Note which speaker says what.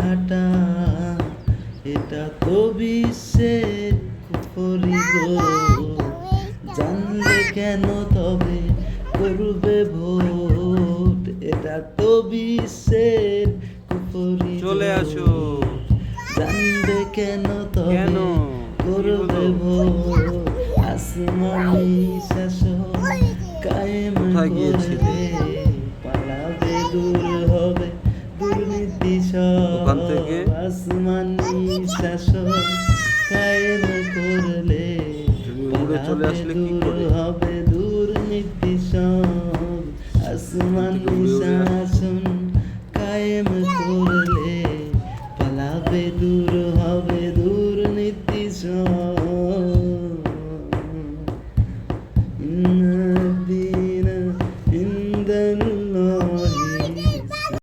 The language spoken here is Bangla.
Speaker 1: কাটা, এটা তো বিশ্বের কুফরি গো। জানলে কেন তবে করবে ভোট, এটা তো বিশ্বের কুফরি
Speaker 2: চলে
Speaker 1: গো।
Speaker 2: আসো।
Speaker 1: জানবে কেন তবে
Speaker 2: কেন?
Speaker 1: করবে ভোট, আসমানি শাসন কায়েম
Speaker 2: কোথায় গিয়েছিলে?
Speaker 1: করলে পালাবে, দূর হবে দুর্নীতি
Speaker 2: ওখান
Speaker 1: সব।
Speaker 2: থেকে
Speaker 1: আসমানি শাসন কায়েম করলে
Speaker 2: তুমি উড়ে চলে
Speaker 1: পালাবে,
Speaker 2: আসলে কি
Speaker 1: দূর
Speaker 2: করে?
Speaker 1: হবে দুর্নীতি সব। আসমানি
Speaker 2: উড়ে উড়ে
Speaker 1: শাসন কায়েম করলে পালাবে, দূর